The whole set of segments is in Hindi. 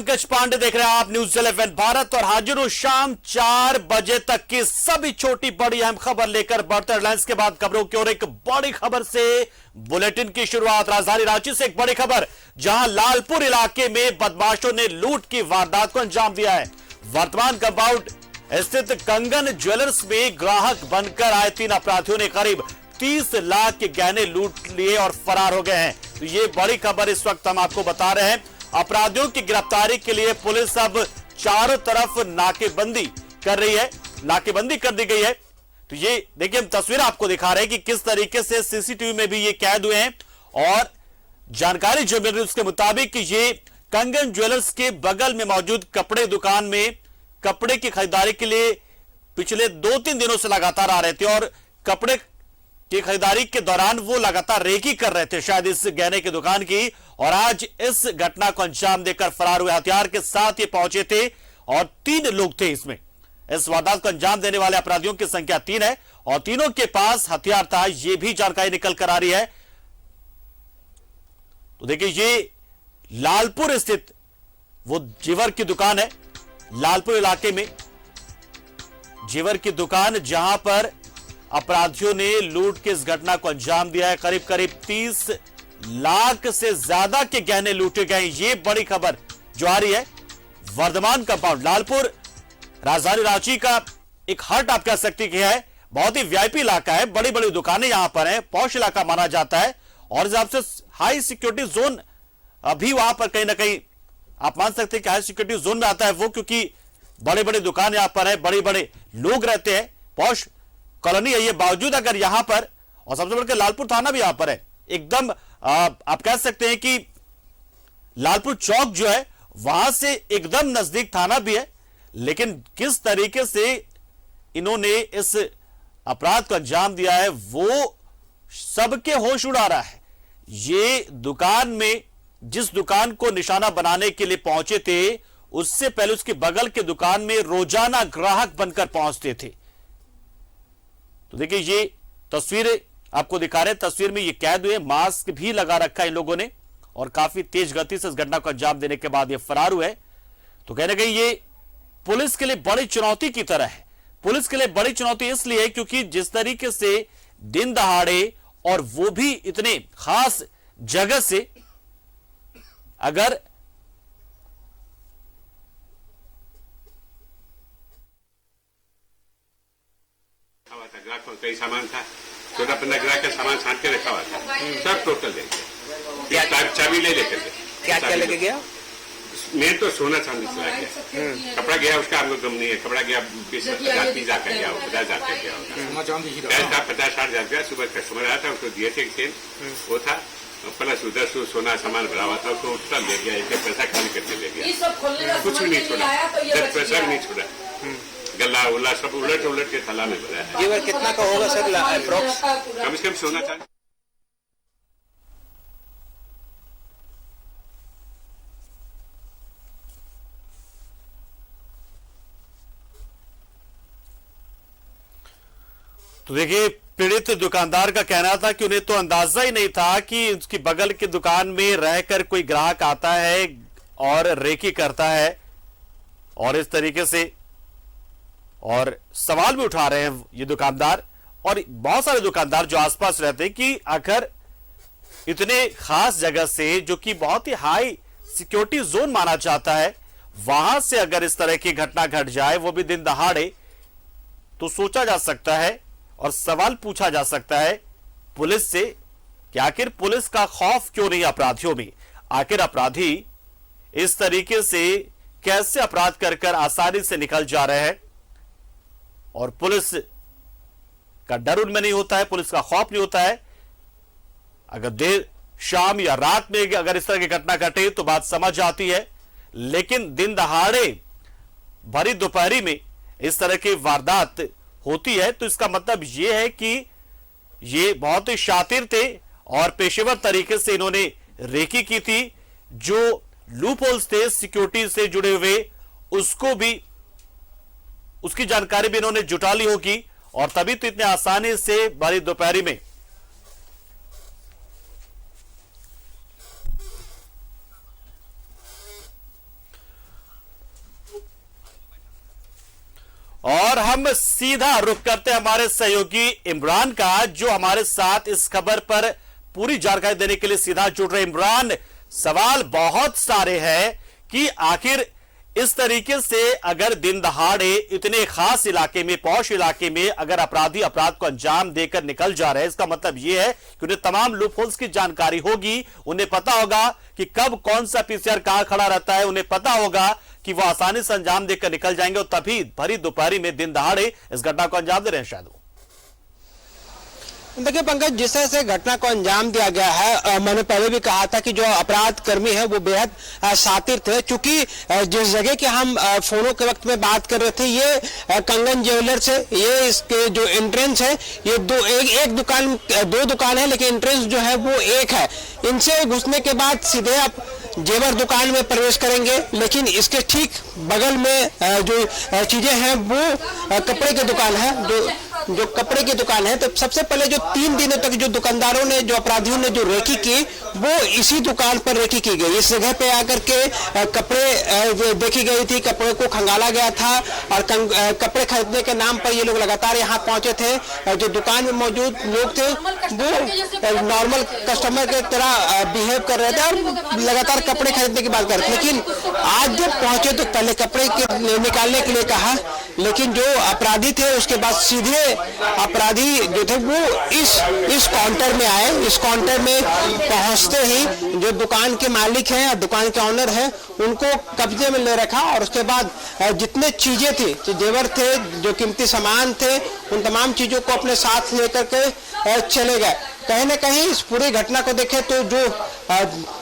पंकज पांडे देख रहे हैं आप न्यूज़ 11 भारत और हाजिर हूं शाम 4 बजे तक की सभी छोटी बड़ी अहम खबर लेकर बढ़ते हेडलाइंस के बाद खबरों की ओर एक बड़ी खबर से बुलेटिन की शुरुआत। राजधानी रांची से एक बड़ी खबर, जहां लालपुर इलाके में बदमाशों ने लूट की वारदात को अंजाम दिया है। वर्तमान कंपाउंड स्थित कंगन ज्वेलर्स में ग्राहक बनकर आए 3 अपराधियों ने करीब 30 लाख के गहने लूट लिए और फरार हो गए हैं। तो ये बड़ी खबर इस वक्त हम आपको बता रहे हैं। अपराधियों की गिरफ्तारी के लिए पुलिस अब चारों तरफ नाकेबंदी कर रही है, नाकेबंदी कर दी गई है। तो ये देखिए, हम तस्वीर आपको दिखा रहे हैं कि किस तरीके से सीसीटीवी में भी ये कैद हुए हैं। और जानकारी जो मिल रही है उसके मुताबिक ये कंगन ज्वेलर्स के बगल में मौजूद कपड़े दुकान में कपड़े की खरीदारी के लिए पिछले 2-3 दिनों से लगातार आ रहे थे और कपड़े की खरीदारी के दौरान वो लगातार रेकी कर रहे थे शायद इस गहने की दुकान की, और आज इस घटना को अंजाम देकर फरार हुए। हथियार के साथ ये पहुंचे थे और 3 लोग थे इसमें। इस वारदात को अंजाम देने वाले अपराधियों की संख्या 3 है और तीनों के पास हथियार था, ये भी जानकारी निकल कर आ रही है। तो देखिए, ये लालपुर स्थित वो जेवर की दुकान है, लालपुर इलाके में जेवर की दुकान, जहां पर अपराधियों ने लूट की इस घटना को अंजाम दिया है। करीब करीब 30 लाख से ज्यादा के गहने लूटे गए। ये बड़ी खबर जो आ रही है। वर्धमान कंपाउंड लालपुर राजधानी रांची का एक हट आप कह सकते कि है, बहुत ही वीआईपी इलाका है, बड़ी बड़ी दुकानें यहां पर हैं, पॉश इलाका माना जाता है और इस हिसाब से हाई सिक्योरिटी जोन अभी वहां पर कहीं ना कहीं आप मान सकते हैं कि हाई सिक्योरिटी जोन में आता है वो, क्योंकि बड़े बड़े दुकान यहां पर है, बड़े बड़े लोग रहते हैं, पॉश कॉलोनी है ये। बावजूद अगर यहां पर, और सबसे बढ़कर लालपुर थाना भी यहां पर है, एकदम आप कह सकते हैं कि लालपुर चौक जो है वहां से एकदम नजदीक थाना भी है, लेकिन किस तरीके से इन्होंने इस अपराध को अंजाम दिया है वो सबके होश उड़ा रहा है। ये दुकान में, जिस दुकान को निशाना बनाने के लिए पहुंचे थे, उससे पहले उसके बगल के दुकान में रोजाना ग्राहक बनकर पहुंचते थे। तो देखिए, ये तस्वीर आपको दिखा रहे हैं, तस्वीर में ये कैद हुए, मास्क भी लगा रखा है इन लोगों ने और काफी तेज गति से इस घटना को अंजाम देने के बाद ये फरार हुए। तो कहने गई ये पुलिस के लिए बड़ी चुनौती की तरह है। पुलिस के लिए बड़ी चुनौती इसलिए क्योंकि जिस तरीके से दिन दहाड़े और वो भी इतने खास जगह से, अगर ग्राहक का कई सामान था, 14-15 ग्राहक का सामान छांट के रखा हुआ था, सब टोटल ले गया। चाबी ले लेकर गए। क्या क्या लेके गया? मेन तो सोना चांदी चला गया। कपड़ा गया उसका हमको गम नहीं है, कपड़ा गया 20,000-30,000 का गया, 50,000 का गया होगा। 50-60 हजार गया। सुबह कस्टमर आया था, उसको दिए थे एक सेल, वो था प्लस उधर से सोना सामान भरा हुआ था, उसको टोटल ले गया, एक पैसा खाली करके ले गया, कुछ भी नहीं छोड़ा, 10 पैसा भी नहीं छोड़ा। गला उला सब उलट उलट के थाला में भरा है। जेवर कितना का होगा सर अप्रोक्स? कम से कम सोना चांदी। तो देखिए, पीड़ित दुकानदार का कहना था कि उन्हें तो अंदाजा ही नहीं था कि उसकी बगल की दुकान में रहकर कोई ग्राहक आता है और रेकी करता है और इस तरीके से, और सवाल भी उठा रहे हैं ये दुकानदार और बहुत सारे दुकानदार जो आसपास रहते हैं कि आखिर इतने खास जगह से, जो कि बहुत ही हाई सिक्योरिटी जोन माना जाता है, वहां से अगर इस तरह की घटना घट जाए, वो भी दिन दहाड़े, तो सोचा जा सकता है और सवाल पूछा जा सकता है पुलिस से कि आखिर पुलिस का खौफ क्यों नहीं अपराधियों में? आखिर अपराधी इस तरीके से कैसे अपराध कर आसानी से निकल जा रहे हैं और पुलिस का डर उनमें नहीं होता है, पुलिस का खौफ नहीं होता है। अगर देर शाम या रात में अगर इस तरह की घटना घटे तो बात समझ आती है, लेकिन दिन दहाड़े भरी दोपहरी में इस तरह की वारदात होती है, तो इसका मतलब यह है कि ये बहुत ही शातिर थे और पेशेवर तरीके से इन्होंने रेकी की थी। जो लूप होल्स थे सिक्योरिटी से जुड़े हुए, उसको भी, उसकी जानकारी भी इन्होंने जुटा ली होगी और तभी तो इतने आसानी से भरी दोपहरी में और हम सीधा रुख करते हैं हमारे सहयोगी इमरान का, जो हमारे साथ इस खबर पर पूरी जानकारी देने के लिए सीधा जुड़ रहे। इमरान, सवाल बहुत सारे हैं कि आखिर इस तरीके से अगर दिन दहाड़े इतने खास इलाके में, पौष इलाके में अगर अपराधी अपराध को अंजाम देकर निकल जा रहे हैं, इसका मतलब यह है कि उन्हें तमाम लूपहोल्स की जानकारी होगी, उन्हें पता होगा कि कब कौन सा पीसीआर कहां खड़ा रहता है, उन्हें पता होगा कि वो आसानी से अंजाम देकर निकल जाएंगे और तभी भरी दोपहरी में दिन दहाड़े इस घटना को अंजाम दे रहे हैं। शायद देखिए पंकज, जिस तरह से घटना को अंजाम दिया गया है, मैंने पहले भी कहा था कि जो अपराध कर्मी है वो बेहद शातिर थे, क्योंकि जिस जगह के हम फोनों के वक्त में बात कर रहे थे, ये कंगन ज्वेलर्स है। ये इसके जो एंट्रेंस है, ये दो दुकान है, लेकिन एंट्रेंस जो है वो एक है। इनसे घुसने के बाद सीधे आप जेवर दुकान में प्रवेश करेंगे, लेकिन इसके ठीक बगल में जो चीजें हैं वो कपड़े की दुकान है, जो कपड़े की दुकान है। तो सबसे पहले जो 3 दिनों तक जो दुकानदारों ने, जो अपराधियों ने जो रेकी की, वो इसी दुकान पर रेकी की गई। इस जगह पे आकर के कपड़े देखी गई थी, कपड़े को खंगाला गया था और कपड़े खरीदने के नाम पर ये लोग लगातार यहाँ पहुंचे थे। जो दुकान में मौजूद लोग थे वो नॉर्मल कस्टमर की तरह बिहेव कर रहे थे और लगातार कपड़े खरीदने की बात कर रहे थे। लेकिन आज जब पहुंचे तो पहले कपड़े निकालने के लिए कहा, लेकिन जो अपराधी थे उसके बाद सीधे अपराधी जो थे वो इस काउंटर में आए। इस काउंटर में पहुंचते ही जो दुकान के मालिक हैं, दुकान के ऑनर हैं, उनको कब्जे में ले रखा और उसके बाद जितने चीजें थी, जो जेवर थे, जो कीमती सामान थे, उन तमाम चीजों को अपने साथ लेकर के चले गए। कहीं न कहीं इस पूरी घटना को देखें तो जो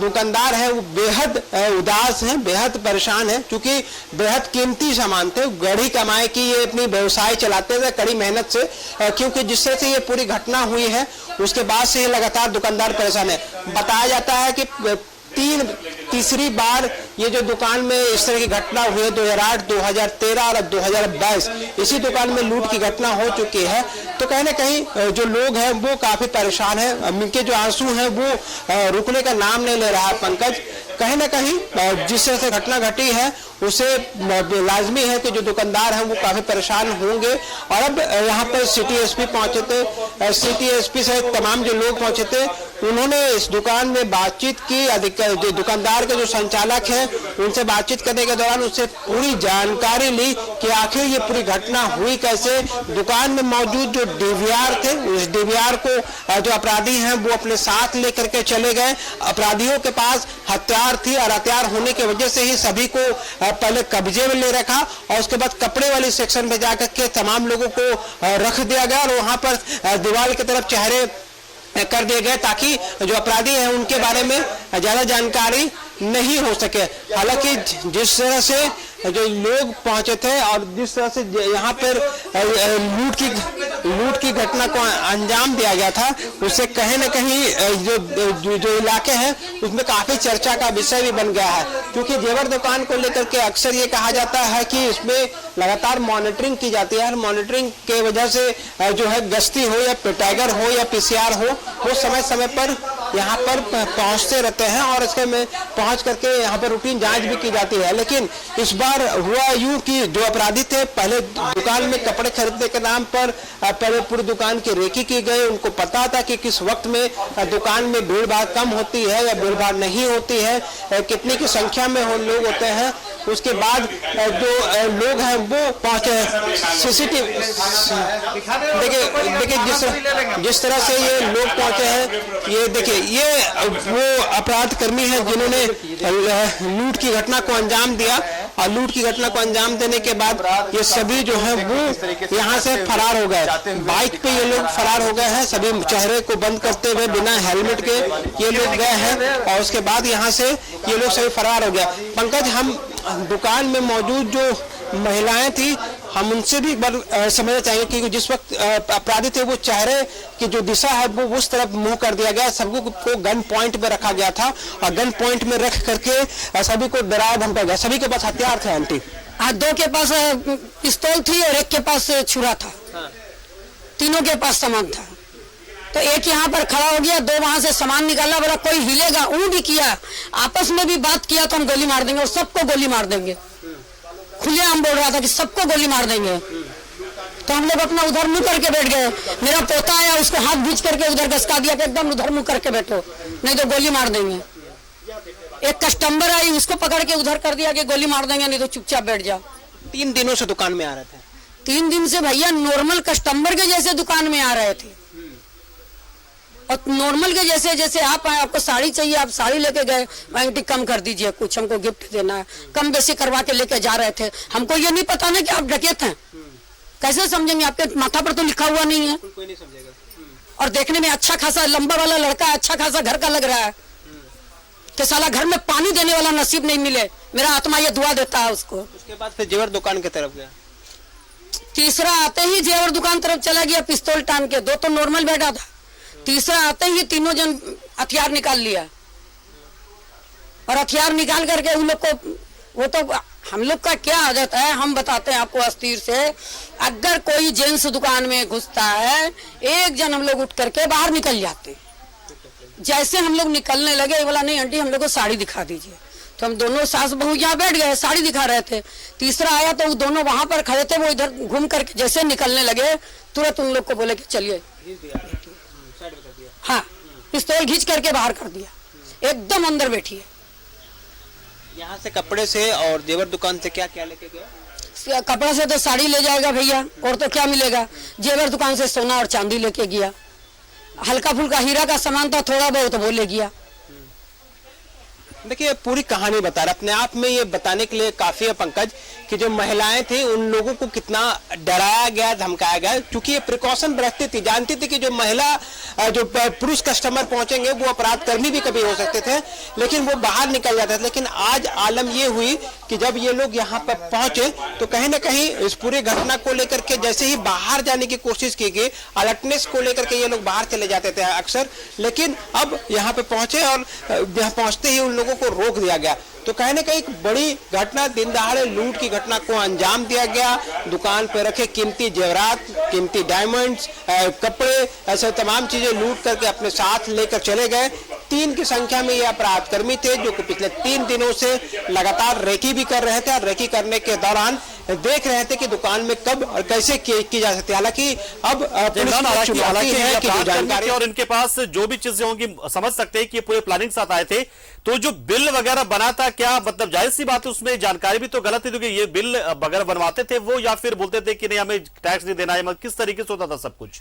दुकानदार है वो बेहद उदास हैं, बेहद परेशान है, क्योंकि बेहद कीमती सामान थे। गड़ी कमाई की ये अपनी व्यवसाय चलाते थे कड़ी मेहनत से, क्योंकि जिस तरह से ये पूरी घटना हुई है उसके बाद से लगातार दुकानदार परेशान है। बताया जाता है कि तीसरी बार ये जो दुकान में इस तरह की घटना हुई है, 2008, 2013 और 2022 इसी दुकान में लूट की घटना हो चुकी है। तो कहीं ना कहीं जो लोग हैं वो काफी परेशान है, उनके जो आंसू हैं वो रुकने का नाम नहीं ले रहा है। पंकज, कहीं ना कहीं जिस तरह से घटना घटी है उसे लाजमी है कि जो दुकानदार हैं वो काफी परेशान होंगे। और अब यहाँ पर सिटी एसपी पहुंचे थे, सिटी एसपी से तमाम जो लोग पहुंचे थे, उन्होंने इस दुकान में बातचीत की। जो दुकानदार के जो संचालक हैं उनसे बातचीत करने के दौरान उससे पूरी जानकारी ली कि आखिर ये पूरी घटना हुई कैसे। दुकान में मौजूद जो डीवीआर थे, उस डीवीआर को जो अपराधी हैं वो अपने साथ लेकर के चले गए। अपराधियों के पास हथियार थी और हथियार होने की वजह से ही सभी को पहले कब्जे में ले रखा और उसके बाद कपड़े वाली सेक्शन में जाकर के तमाम लोगों को रख दिया गया और वहां पर दीवार की तरफ चेहरे कर दिए गए ताकि जो अपराधी हैं उनके बारे में ज्यादा जानकारी नहीं हो सके। हालांकि जिस तरह से जो लोग पहुंचे थे और जिस तरह से यहाँ पर लूट की घटना को अंजाम दिया गया था, उससे कहीं न कहीं जो इलाके हैं उसमें काफी चर्चा का विषय भी बन गया है। क्योंकि जेवर दुकान को लेकर के अक्सर ये कहा जाता है कि इसमें लगातार मॉनिटरिंग की जाती है। मॉनिटरिंग के वजह से जो है गश्ती हो या टाइगर हो या पीसीआर हो, वो समय समय पर यहाँ पर पहुंचते रहते हैं और इसके में पहुंच करके यहाँ पर रूटीन जांच भी की जाती है। लेकिन इस बार हुआ यूं कि जो अपराधी थे पहले दुकान में कपड़े खरीदने के नाम पर पहले पूरी दुकान की रेकी की गई। उनको पता था कि किस वक्त में दुकान में भीड़ भाड़ कम होती है या भीड़ भाड़ नहीं होती है, कितनी की संख्या में लोग होते हैं। उसके बाद जो लोग हैं वो पहुंचे। सीसीटीवी देखिए जिस तरह से ये लोग पहुंचे हैं, ये देखिए ये वो अपराध कर्मी हैं जिन्होंने लूट की घटना को अंजाम दिया और लूट की घटना को अंजाम देने के बाद ये सभी जो है वो यहाँ से फरार हो गए। बाइक पे ये लोग फरार हो गए हैं, सभी चेहरे को बंद करते हुए बिना हेलमेट के ये लोग गए हैं और उसके बाद यहाँ से ये लोग सभी फरार हो गए। पंकज, हम दुकान में मौजूद जो महिलाएं थी हम उनसे भी समझना चाहिए कि जिस वक्त अपराधी थे वो चेहरे की जो दिशा है वो उस तरफ मुंह कर दिया गया, सभी को गन पॉइंट पे रखा गया था और गन पॉइंट में रख करके सभी को डराया धमकाया गया। सभी के पास हथियार थे आंटी। दो के पास पिस्तौल थी और एक के पास छुरा था। तीनों के पास सामान था। तो एक यहाँ पर खड़ा हो गया, दो वहां से सामान निकाला, बोला कोई हिलेगा, ऊँ भी किया, आपस में भी बात किया तो हम गोली मार देंगे और सबको गोली मार देंगे। खुलेआम बोल रहा था कि सबको गोली मार देंगे। तो हम लोग अपना उधर मुंह करके बैठ गए। मेरा पोता आया, उसको हाथ खींच करके उधर घसका दिया कि एकदम उधर मुंह करके बैठो, नहीं तो गोली मार देंगे। एक कस्टमर आई, उसको पकड़ के उधर कर दिया कि गोली मार देंगे, नहीं तो चुपचाप बैठ जाओ। 3 दिनों से दुकान में आ रहे थे? 3 दिन से भैया नॉर्मल कस्टमर के जैसे दुकान में आ रहे थे, और नॉर्मल के जैसे, जैसे आप आए, आपको साड़ी चाहिए, आप साड़ी लेके गए, आंटी कम कर दीजिए, कुछ हमको गिफ्ट देना है, कम बेसी करवा के लेके जा रहे थे। हमको ये नहीं पता ना कि आप डकैत हैं, कैसे समझेंगे? आपके माथा पर तो लिखा हुआ नहीं है, कोई नहीं समझेगा। और देखने में अच्छा खासा लंबा वाला लड़का, अच्छा खासा घर का लग रहा है, कि साला घर में पानी देने वाला नसीब नहीं मिले। मेरा आत्मा ये दुआ देता है उसको। उसके बाद फिर जेवर दुकान की तरफ गया। तीसरा आते ही जेवर दुकान तरफ चला गया, पिस्तौल टान के। 2 तो नॉर्मल बैठा था, तीसरा आते ही तीनों जन हथियार निकाल लिया, और हथियार निकाल करके उन लोग को, वो तो हम लोग का क्या आदत है, हम बताते हैं आपको अस्थिर से, अगर कोई जेंट्स दुकान में घुसता है, एक जन हम लोग उठ करके बाहर निकल जाते। जैसे हम लोग निकलने लगे, बोला नहीं आंटी हम लोग को साड़ी दिखा दीजिए, तो हम दोनों सास बहू यहाँ बैठ गए, साड़ी दिखा रहे थे। तीसरा आया तो वो दोनों वहां पर खड़े थे, वो इधर घूम करके जैसे निकलने लगे, तुरंत उन लोग को बोले कि चलिए, हाँ, पिस्तौल खींच करके बाहर कर दिया, एकदम अंदर बैठिए। यहाँ से कपड़े से और जेवर दुकान से क्या क्या लेके गए? कपड़ा से तो साड़ी ले जाएगा भैया, और तो क्या मिलेगा। जेवर दुकान से सोना और चांदी लेके गया, हल्का फुल्का हीरा का सामान था थोड़ा बहुत, वो ले गया। देखिए पूरी कहानी बता रहा, अपने आप में ये बताने के लिए काफी है पंकज कि जो महिलाएं थी उन लोगों को कितना डराया गया, धमकाया गया, क्योंकि ये प्रिकॉशन बरतती थी, जानती थी कि जो महिला जो पुरुष कस्टमर पहुंचेंगे वो अपराध कर्मी भी कभी हो सकते थे, लेकिन वो बाहर निकल जाते थे। लेकिन आज आलम ये हुई कि जब ये लोग यहाँ पर पहुंचे तो कहीं ना कहीं इस पूरी घटना को लेकर के जैसे ही बाहर जाने की कोशिश की गई, अलर्टनेस को लेकर के ये लोग बाहर चले जाते थे अक्सर, लेकिन अब यहाँ पे पहुंचे और यहाँ पहुंचते ही उन लोगों को रोक दिया गया। तो कहीं ना कहीं एक बड़ी घटना, दिन दहाड़े लूट की घटना को अंजाम दिया गया। दुकान पे रखे कीमती जेवरात, कीमती डायमंड्स, कपड़े, ऐसे तमाम चीजें लूट करके अपने साथ लेकर चले गए। 3 की संख्या में ये अपराध कर्मी थे जो कि पिछले 3 दिनों से लगातार रेकी भी कर रहे थे, और रेकी करने के दौरान देख रहे थे कि दुकान में कब और कैसे की जा सकती है। हालांकि अब हालांकि जानकारी और इनके पास जो भी चीजें होंगी, समझ सकते हैं कि ये पूरे प्लानिंग साथ आए थे। तो जो बिल वगैरह बना था, क्या मतलब जाहिर सी बात है उसमें जानकारी भी तो गलत थी, क्योंकि ये बिल वगैरह बनवाते थे वो, या फिर बोलते थे कि नहीं हमें टैक्स नहीं देना है, किस तरीके से होता था सब कुछ?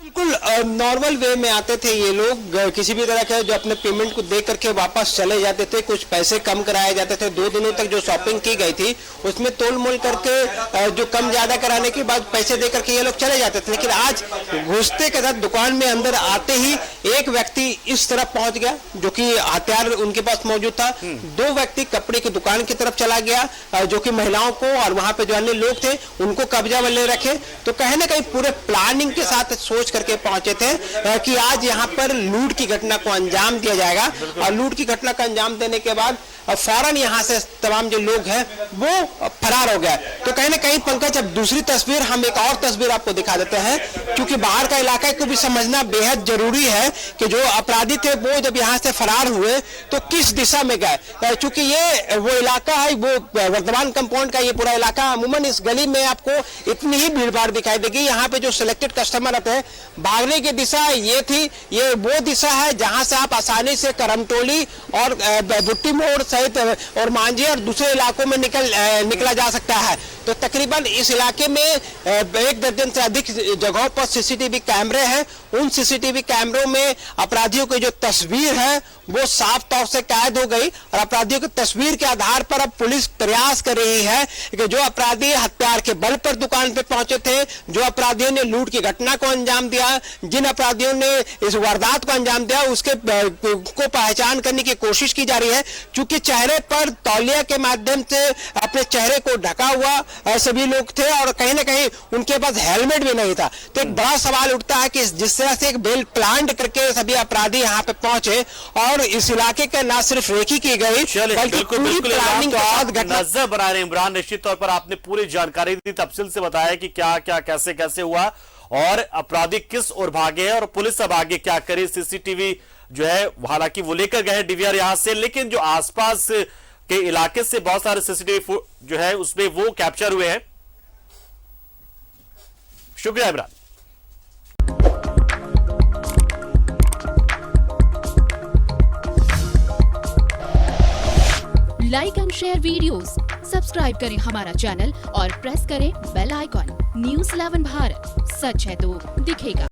बिल्कुल नॉर्मल वे में आते थे ये लोग, किसी भी तरह के जो अपने पेमेंट को दे करके वापस चले जाते थे, कुछ पैसे कम कराए जाते थे। 2 दिनों तक जो शॉपिंग की गई थी उसमें तोल मोल करके जो कम ज्यादा कराने के बाद पैसे दे करके ये लोग चले जाते थे। लेकिन आज घुसते के साथ दुकान में अंदर आते ही एक व्यक्ति इस तरफ पहुंच गया जो कि हथियार उनके पास मौजूद था। 2 व्यक्ति कपड़े की दुकान की तरफ चला गया जो कि महिलाओं को और वहां पे जो अन्य लोग थे उनको कब्जा में ले रखे। तो कहीं ना कहीं पूरे प्लानिंग के साथ सोच करके पहुंचे थे कि आज यहां पर लूट की घटना को अंजाम दिया जाएगा, और लूट की घटना का अंजाम देने के बाद फौरन यहां से तमाम जो लोग हैं वो फरार हो गए। तो कहीं ना कहीं पंकज, अब दूसरी तस्वीर, हम एक और तस्वीर आपको दिखा देते हैं, क्योंकि बाहर का इलाका को भी समझना बेहद जरूरी है कि जो अपराधी थे वो जब यहां से फरार हुए तो किस दिशा में गए। क्योंकि ये वो इलाका है, वो वर्धमान कंपाउंड का ये पूरा इलाका, अमूमन इस गली में आपको इतनी ही भीड़ भाड़ दिखाई देगी। यहाँ पे जो सिलेक्टेड कस्टमर आते हैं, भागने की दिशा ये थी, ये वो दिशा है जहां से आप आसानी से करमटोली और भुट्टी मोड़ सहित और मांझी और दूसरे इलाकों में निकला जा सकता है। तो तकरीबन इस इलाके में 1 दर्जन से अधिक जगहों पर सीसीटीवी कैमरे हैं। उन सीसीटीवी कैमरों में अपराधियों की जो तस्वीर है वो साफ तौर से कैद हो गई, और अपराधियों की तस्वीर के आधार पर अब पुलिस प्रयास कर रही है कि जो अपराधी हथियार के बल पर दुकान पर पहुंचे थे, जो अपराधियों ने लूट की घटना को अंजाम दिया, जिन अपराधियों ने इस वारदात को अंजाम दिया, उसके को पहचान करने की कोशिश की जा रही है। चूंकि चेहरे पर तौलिया के माध्यम से अपने चेहरे को ढका हुआ सभी लोग थे, और कहीं ना कहीं उनके पास हेलमेट भी नहीं था। तो एक बड़ा सवाल उठता है कि जिस तरह से एक बेल प्लान करके सभी अपराधी यहाँ पे पहुंचे और इस इलाके का न सिर्फ रेकी की गई बल्कि पूरी प्लानिंग के साथ घटना। नजर बना रहे इमरान, निश्चित तौर पर आपने पूरी जानकारी दी, तफसील से बताया कि क्या क्या कैसे कैसे हुआ और अपराधी किस ओर भागे हैं, और पुलिस अब आगे क्या करे। सीसीटीवी जो है हालांकि वो लेकर गए डीवीआर यहां से, लेकिन जो आसपास के इलाके से बहुत सारे सीसीटीवी जो है उसमें वो कैप्चर हुए हैं। शुक्रिया Imran. Like and share videos, subscribe करें हमारा चैनल और प्रेस करें बेल आइकॉन। न्यूज़ 11 भारत, सच है तो दिखेगा।